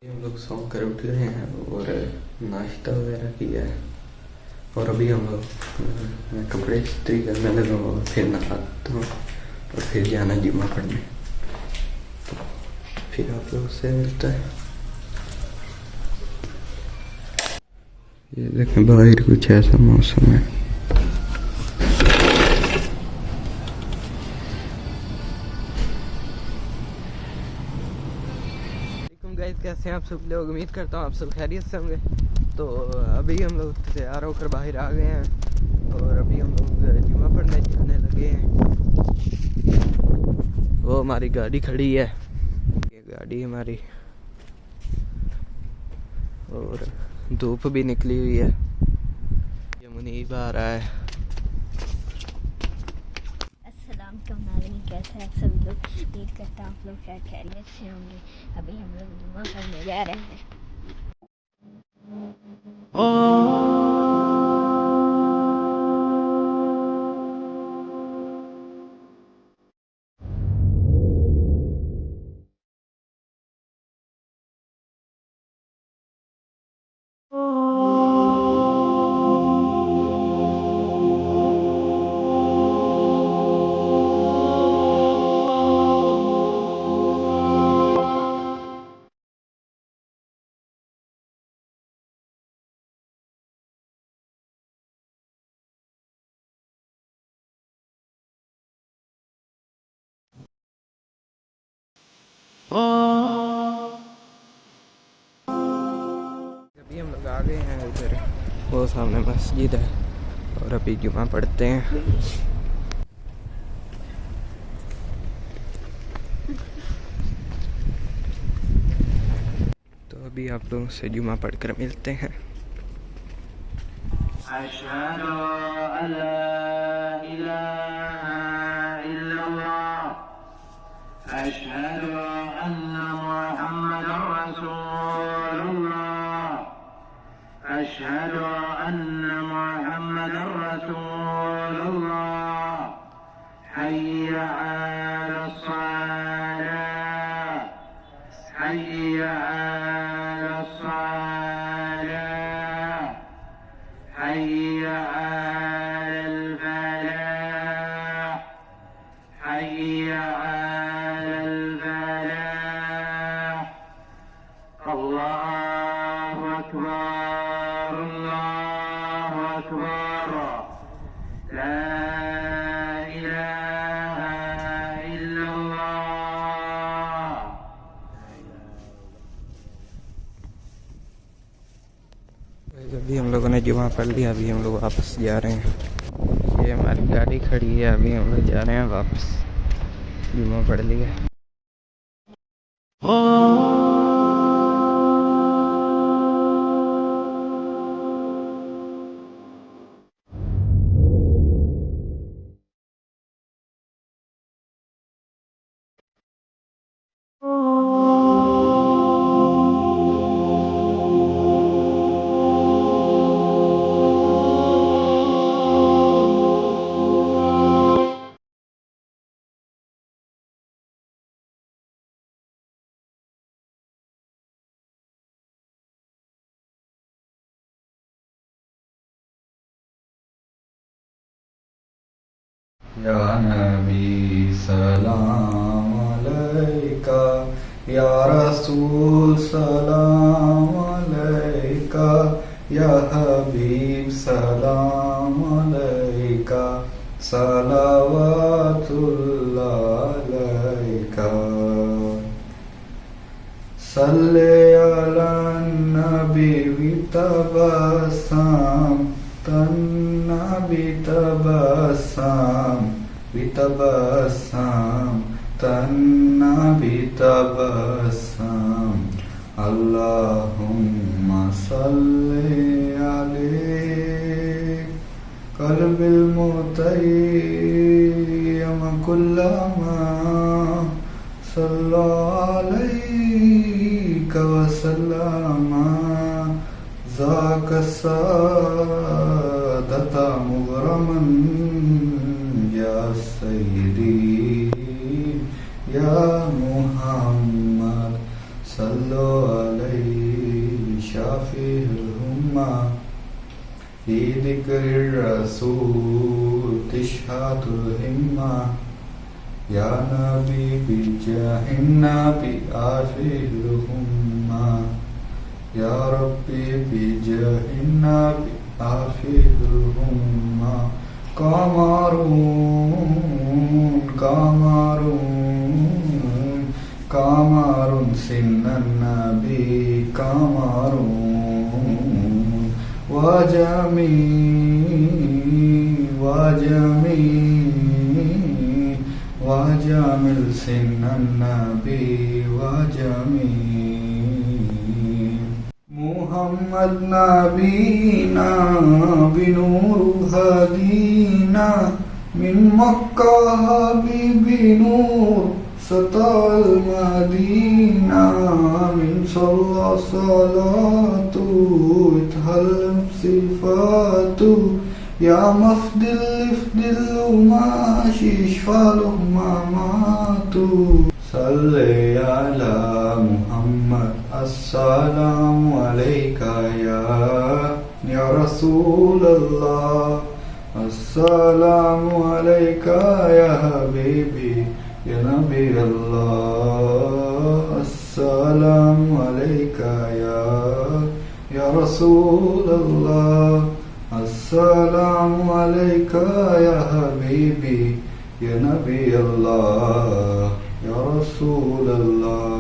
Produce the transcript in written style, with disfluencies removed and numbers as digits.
हम लोग सो कर उठ गए हैं और नाश्ता वगैरह किया है और अभी हम लोग मैं कपड़े इस्त्री करने लगा हूँ, फिर नहाता हूँ और फिर जाना जुम्मा पढ़ने। तो फिर आप लोग से मिलता है। ये देखें बाहर कुछ ऐसा मौसम है। गाइस कैसे हैं आप सब लोग, उम्मीद करता हूँ आप सब खैरियत से होंगे। तो अभी हम लोग तैयार होकर बाहर आ गए हैं और अभी हम लोग जुम्मा पढ़ने जाने लगे हैं। वो हमारी गाड़ी खड़ी है, ये गाड़ी हमारी, और धूप भी निकली हुई है। ये मुनीब आ रहा है। कैसे आप सभी लोग, उम्मीद करता हूँ आप लोग क्या खैरियत से होंगे। अभी हम लोग जुम्मा पढ़ने जा रहे हैं। अभी हम लोग आ गए हैं इधर, वो सामने मस्जिद है और अभी जुम्मा पढ़ते हैं। तो अभी आप लोगों से जुम्मा पढ़कर मिलते हैं। अशहदु अल्ला इलाहा इल्लल्लाह, अशहदु अन्ना मुहम्मदर रसूलुल्लाह, अशहदु अन्ना मुहम्मदर रसूलुल्लाह, हय्या अलस सलाह, हय्या अलस सलाह, हय्या अलल फलाह, हय्या अलल फलाह। अल्लाहु अकबर, अल्लाहु अकबर, ला इलाहा इल्लल्लाह। अभी हम लोगों ने जुम्मा पढ़ लिया, अभी हम लोग वापस जा रहे हैं। ये हमारी गाड़ी खड़ी है, अभी हम लोग जा रहे हैं वापस। जुम्मा पढ़ लिया। या नबी सलाम अलैका, या रसूल सलाम अलैका, या हबीब सलाम अलैका, सलावतुल्लाह अलैका। सल्ले अला नबी वितबस्सम, तन्नबी तबस्सम, वितबस्सम, तन्नबी तबस्सम। अल्लाहुम्मा सल्ली अलैहि कल्बिल मुतय्यम कुल्लमा सल्लल्लाहु अलैका वसल्लमा, ज़ाका सादता मुग़रमन या सय्यदी या मुहम्मद सल्लल्लाहु अलैहि فيه الهمة في ذكر الرسول تشهد الهمة يا نبي بجاه النبي آفيه الهمة يا ربي بجاه النبي آفيه الهمة قمر سن النبي قمر وجميل سن النبي وجميل محمد نبينا بنور هدينا من مكة حبيبي نور سطع المدينة من صلى صلاته اتهلم صفاته يا مفضل افضل وماشي اشفاله ما ماتوا صلي على محمد السلام عليك يا رسول الله السلام عليك يا حبيبي يا نبي الله السلام عليك يا رسول الله السلام عليك يا حبيبي يا نبي الله يا رسول الله